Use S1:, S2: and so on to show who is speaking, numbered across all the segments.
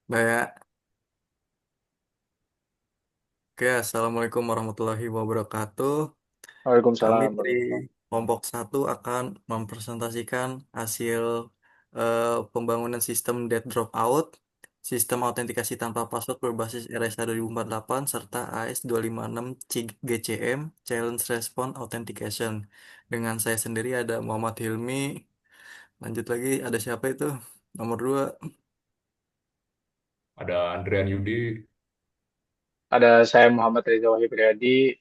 S1: Baik, oke, Assalamualaikum warahmatullahi wabarakatuh. Kami
S2: Waalaikumsalam
S1: dari
S2: warahmatullahi.
S1: kelompok satu akan mempresentasikan hasil pembangunan sistem dead dropout, sistem autentikasi tanpa password berbasis RSA 2048, serta AS256 GCM, Challenge Response Authentication. Dengan saya sendiri ada Muhammad Hilmi, lanjut lagi ada siapa itu? Nomor dua,
S3: Ada Andrian Yudi.
S2: Ada saya Muhammad Reza Wahyudi.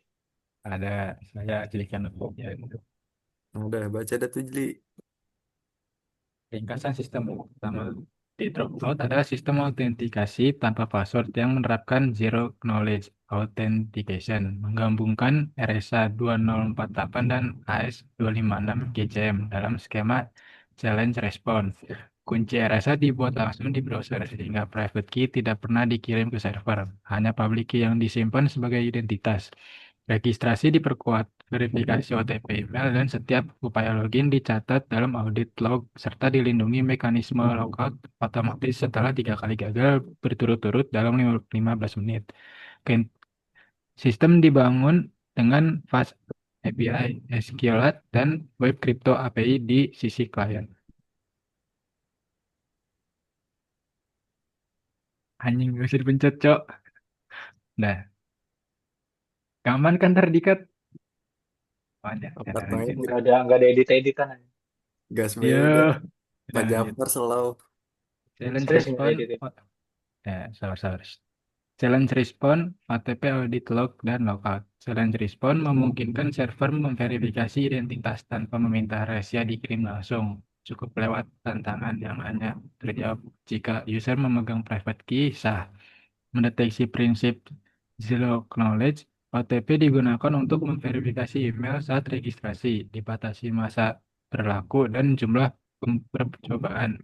S4: Ada saya jadikan ya,
S1: udah baca dah tuh Jli.
S4: ringkasan sistem pertama. Di Dropcloud adalah sistem autentikasi tanpa password yang menerapkan Zero Knowledge Authentication, menggabungkan RSA 2048 dan AS256 GCM dalam skema Challenge Response. Kunci RSA dibuat langsung di browser sehingga private key tidak pernah dikirim ke server, hanya public key yang disimpan sebagai identitas. Registrasi diperkuat, verifikasi OTP email, dan setiap upaya login dicatat dalam audit log, serta dilindungi mekanisme logout otomatis setelah 3 kali gagal berturut-turut dalam 15 menit. Ken- Sistem dibangun dengan Fast API, SQLite, dan Web Crypto API di sisi klien. Anjing, gak usah dipencet, Cok. Nah, aman kan terdikat? Oh, ada,
S1: Opat
S4: lanjut.
S1: naik,
S2: Nggak ada edit-editan.
S1: gas
S4: Yo,
S1: BU dah.
S4: kita
S1: Pak
S4: lanjut.
S1: Jafar selalu.
S4: Challenge
S2: Serius nggak ada
S4: respon.
S2: edit.
S4: Sabar. Challenge respon, OTP audit log, dan logout. Challenge respon memungkinkan server memverifikasi identitas tanpa meminta rahasia dikirim langsung. Cukup lewat tantangan yang hanya terjawab jika user memegang private key sah. Mendeteksi prinsip zero knowledge, OTP digunakan untuk memverifikasi email saat registrasi, dibatasi masa berlaku dan jumlah percobaan.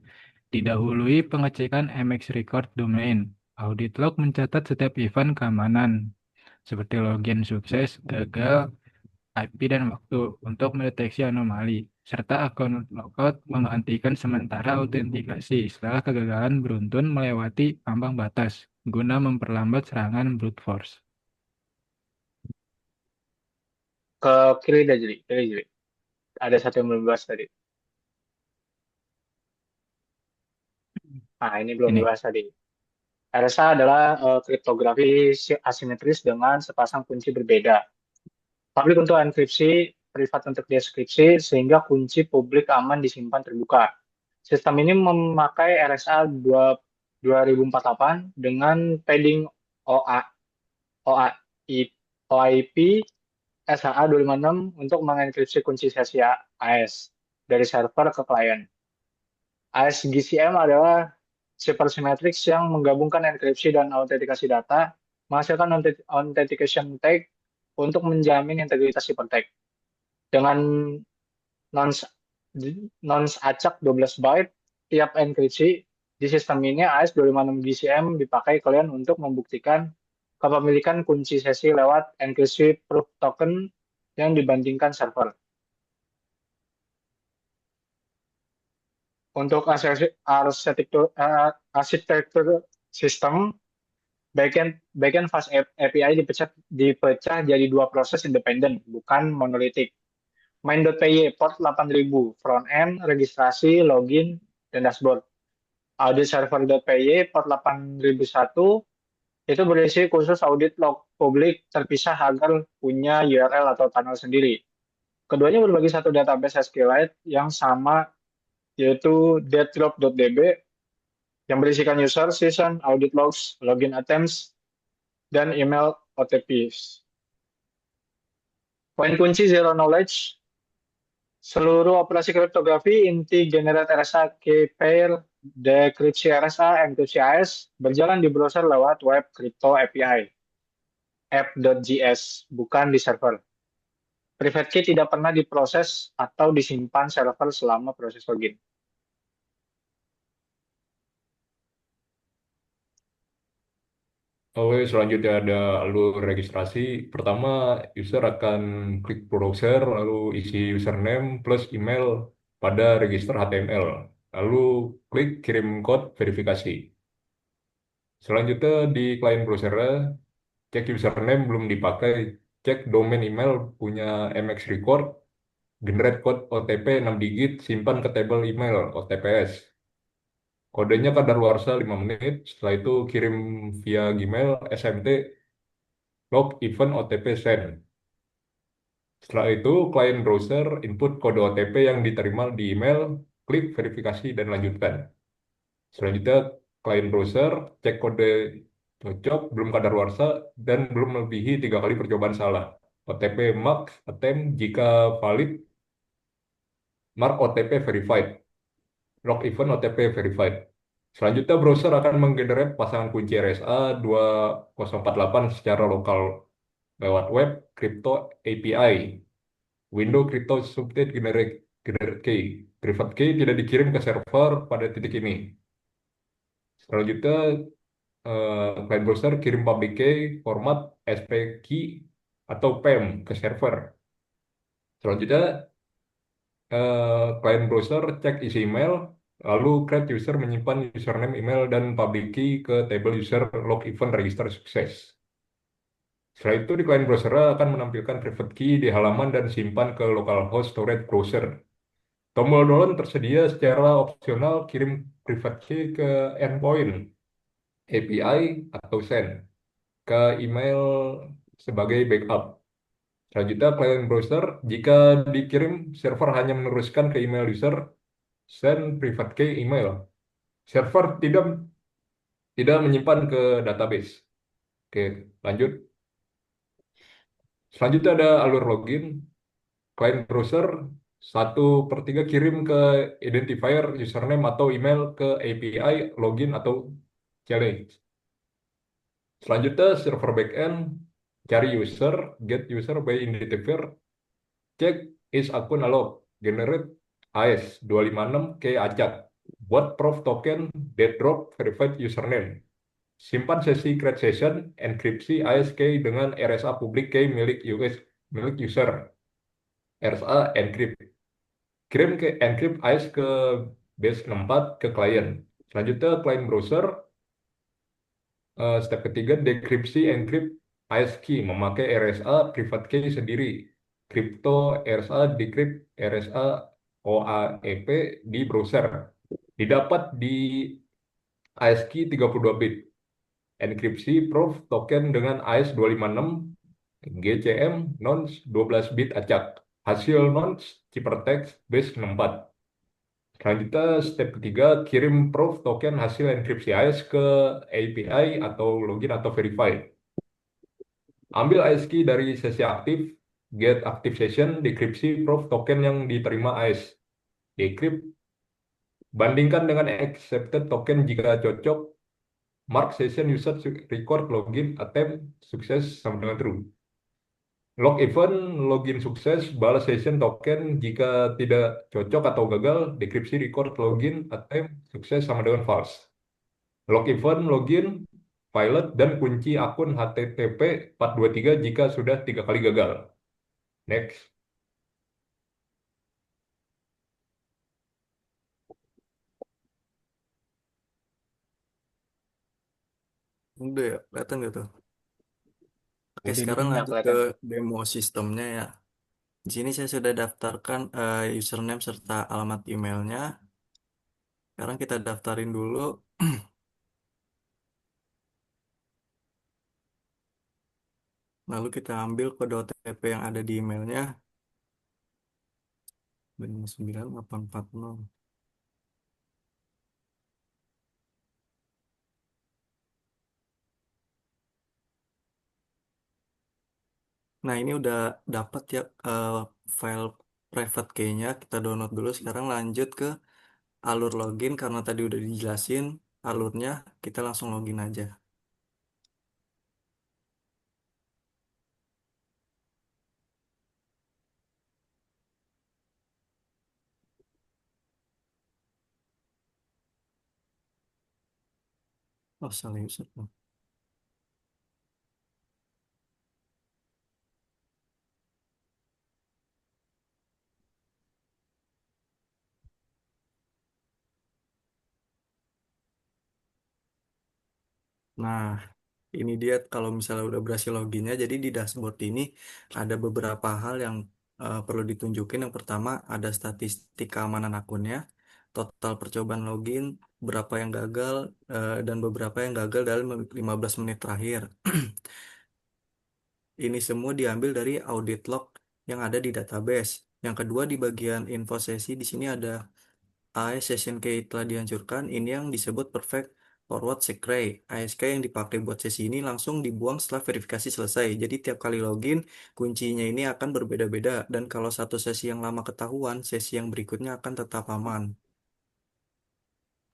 S4: Didahului pengecekan MX record domain. Audit log mencatat setiap event keamanan, seperti login sukses, gagal, IP, dan waktu untuk mendeteksi anomali, serta akun logout menghentikan sementara autentikasi setelah kegagalan beruntun melewati ambang batas, guna memperlambat serangan brute force.
S2: Ke kiri dah jadi. Kiri jadi. Ada satu yang belum dibahas tadi. Nah, ini belum
S4: Ini,
S2: dibahas tadi. RSA adalah kriptografi asimetris dengan sepasang kunci berbeda. Publik untuk enkripsi, privat untuk deskripsi, sehingga kunci publik aman disimpan terbuka. Sistem ini memakai RSA 2048 dengan padding OA, OAI, OIP SHA 256 untuk mengenkripsi kunci sesi AS dari server ke klien. ASGCM adalah cipher symmetrics yang menggabungkan enkripsi dan autentikasi data, menghasilkan authentication tag untuk menjamin integritas cipher dengan nonce nonce acak 12 byte tiap enkripsi. Di sistem ini AS256 GCM dipakai kalian untuk membuktikan kepemilikan kunci sesi lewat enkripsi proof token yang dibandingkan server. Untuk arsitektur sistem, backend fast API dipecah jadi dua proses independen, bukan monolitik. Main.py port 8000, front end, registrasi, login, dan dashboard. Audit server.py port 8001 itu berisi khusus audit log publik terpisah agar punya URL atau tunnel sendiri. Keduanya berbagi satu database SQLite yang sama, yaitu deaddrop.db, yang berisikan user, session, audit logs, login attempts, dan email OTPs. Poin kunci zero knowledge. Seluruh operasi kriptografi inti generate RSA, key-pair, dekripsi RSA, enkripsi AS berjalan di browser lewat web crypto API, app.js, bukan di server. Private key tidak pernah diproses atau disimpan server selama proses login.
S3: Oke, selanjutnya ada alur registrasi. Pertama, user akan klik browser, lalu isi username plus email pada register HTML. Lalu klik kirim kode verifikasi. Selanjutnya di client browser, cek username belum dipakai, cek domain email punya MX record, generate code OTP 6 digit, simpan ke tabel email OTPS. Kodenya kadaluarsa 5 menit, setelah itu kirim via Gmail, SMT, log event OTP send. Setelah itu, klien browser input kode OTP yang diterima di email, klik verifikasi dan lanjutkan. Selanjutnya, klien browser cek kode cocok, belum kadaluarsa, dan belum melebihi 3 kali percobaan salah. OTP mark attempt jika valid, mark OTP verified. Log event OTP verified. Selanjutnya, browser akan menggenerate pasangan kunci RSA 2048 secara lokal lewat web crypto API. Window crypto subnet generate key. Private key tidak dikirim ke server pada titik ini. Selanjutnya, client browser kirim public key format SP key atau PEM ke server. Selanjutnya, client browser cek isi email, lalu create user menyimpan username email dan public key ke table user log event register sukses. Setelah itu di client browser akan menampilkan private key di halaman dan simpan ke localhost storage browser. Tombol download tersedia secara opsional kirim private key ke endpoint, API, atau send ke email sebagai backup. Selanjutnya, client browser, jika dikirim, server hanya meneruskan ke email user, send private key email. Server tidak menyimpan ke database. Oke, lanjut. Selanjutnya ada alur login. Client browser 1/3 kirim ke identifier username atau email ke API login atau challenge. Selanjutnya server backend cari user, get user by identifier, cek is akun alog, generate AS 256 ke acak, buat proof token dead drop verified username. Simpan sesi create session, enkripsi ASK dengan RSA public key milik user. RSA encrypt. Kirim ke encrypt AES ke base 64 ke klien. Selanjutnya client browser step ketiga dekripsi encrypt AES key memakai RSA private key sendiri. Crypto RSA decrypt RSA OAEP di browser. Didapat di AES key 32 bit. Enkripsi proof token dengan AES 256 GCM nonce 12 bit acak. Hasil nonce ciphertext base 64. Selanjutnya, step ketiga, kirim proof token hasil enkripsi AES ke API atau login atau verify. Ambil AES key dari sesi aktif, get active session, dekripsi proof token yang diterima AES. Decrypt, bandingkan dengan accepted token jika cocok, mark session user record login attempt sukses sama dengan true. Log event, login sukses, balas session token jika tidak cocok atau gagal, dekripsi record login attempt sukses sama dengan false. Log event, login, pilot, dan kunci akun HTTP 423 jika sudah 3 kali gagal. Next.
S1: Udah ya, kelihatan gitu. Oke,
S4: Udah
S1: sekarang
S4: nih.
S2: Ya,
S1: lanjut ke
S2: kelihatan.
S1: demo sistemnya ya. Di sini saya sudah daftarkan username serta alamat emailnya. Sekarang kita daftarin dulu. Lalu kita ambil kode OTP yang ada di emailnya. 59840. Nah, ini udah dapat ya file private key-nya. Kita download dulu. Sekarang lanjut ke alur login. Karena tadi udah dijelasin alurnya, kita langsung login aja. Oh, salah user. Nah, ini dia kalau misalnya udah berhasil loginnya, jadi di dashboard ini ada beberapa hal yang perlu ditunjukin. Yang pertama ada statistik keamanan akunnya, total percobaan login, berapa yang gagal, dan beberapa yang gagal dalam 15 menit terakhir. Ini semua diambil dari audit log yang ada di database. Yang kedua di bagian info sesi di sini ada AES session key telah dihancurkan. Ini yang disebut perfect forward secret. ASK yang dipakai buat sesi ini langsung dibuang setelah verifikasi selesai. Jadi tiap kali login, kuncinya ini akan berbeda-beda. Dan kalau satu sesi yang lama ketahuan, sesi yang berikutnya akan tetap aman.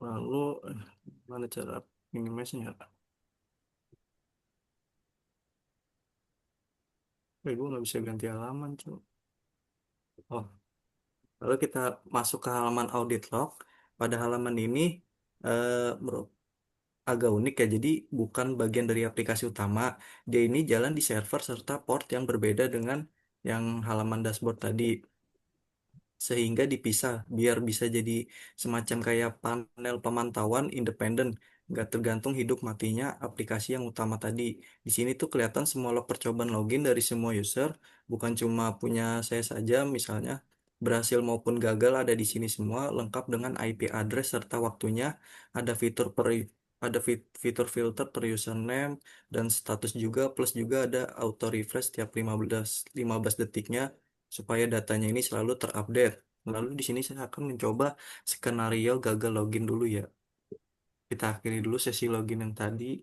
S1: Lalu, mana cara minimize-nya? Gue nggak bisa ganti halaman, cuy. Oh, lalu kita masuk ke halaman audit log. Pada halaman ini, bro, agak unik ya. Jadi bukan bagian dari aplikasi utama. Dia ini jalan di server serta port yang berbeda dengan yang halaman dashboard tadi. Sehingga dipisah biar bisa jadi semacam kayak panel pemantauan independen, nggak tergantung hidup matinya aplikasi yang utama tadi. Di sini tuh kelihatan semua log percobaan login dari semua user, bukan cuma punya saya saja. Misalnya berhasil maupun gagal ada di sini semua, lengkap dengan IP address serta waktunya. Ada fitur filter per username dan status juga, plus juga ada auto refresh tiap 15 detiknya supaya datanya ini selalu terupdate. Lalu di sini saya akan mencoba skenario gagal login dulu ya. Kita akhiri dulu sesi login yang tadi.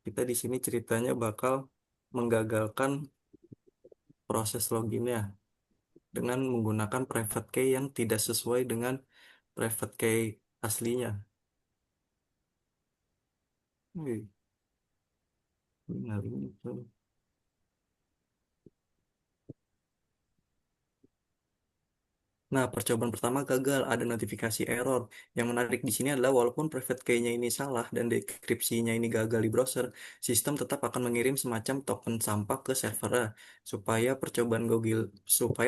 S1: Kita di sini ceritanya bakal menggagalkan proses loginnya dengan menggunakan private key yang tidak sesuai dengan private key aslinya. Wih, benar ini. Nah, percobaan pertama gagal, ada notifikasi error. Yang menarik di sini adalah walaupun private key-nya ini salah dan dekripsinya ini gagal di browser, sistem tetap akan mengirim semacam token sampah ke server supaya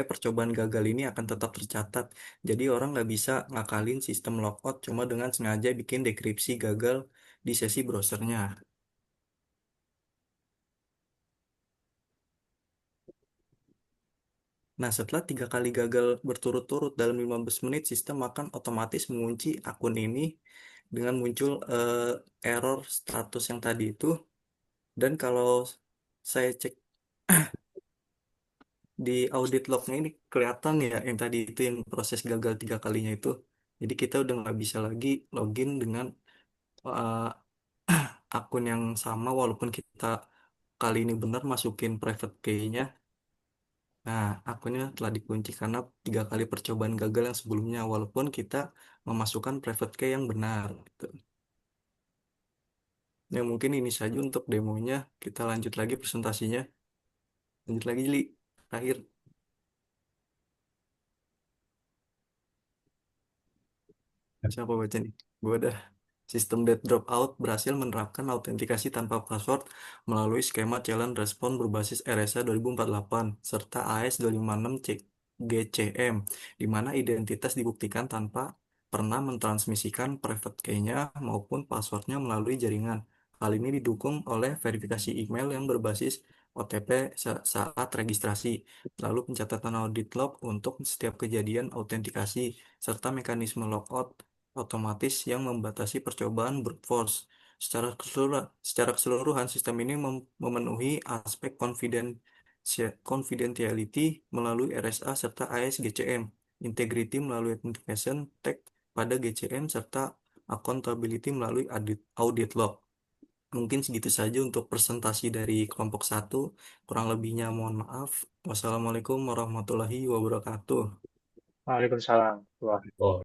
S1: percobaan gagal ini akan tetap tercatat. Jadi orang nggak bisa ngakalin sistem logout cuma dengan sengaja bikin dekripsi gagal di sesi browsernya. Nah, setelah 3 kali gagal berturut-turut dalam 15 menit, sistem akan otomatis mengunci akun ini dengan muncul error status yang tadi itu. Dan kalau saya cek di audit lognya ini kelihatan ya yang tadi itu yang proses gagal 3 kalinya itu. Jadi kita udah nggak bisa lagi login dengan eh, akun yang sama walaupun kita kali ini benar masukin private key-nya. Nah, akunnya telah dikunci karena 3 kali percobaan gagal yang sebelumnya, walaupun kita memasukkan private key yang benar. Gitu. Ya, mungkin ini saja untuk demonya. Kita lanjut lagi presentasinya. Lanjut lagi, Li. Terakhir, siapa baca nih? Gue ada. Sistem Dead Dropout berhasil menerapkan autentikasi tanpa password melalui skema Challenge Response berbasis RSA 2048 serta AS 256 GCM, di mana identitas dibuktikan tanpa pernah mentransmisikan private key-nya maupun passwordnya melalui jaringan. Hal ini didukung oleh verifikasi email yang berbasis OTP saat registrasi, lalu pencatatan audit log untuk setiap kejadian autentikasi, serta mekanisme logout otomatis yang membatasi percobaan brute force. Secara keseluruhan sistem ini memenuhi aspek confidentiality melalui RSA serta ASGCM, integrity melalui authentication tag pada GCM, serta accountability melalui audit log. Mungkin segitu saja untuk presentasi dari kelompok satu. Kurang lebihnya mohon maaf. Wassalamualaikum warahmatullahi wabarakatuh.
S2: Waalaikumsalam. Wah.
S3: Oh,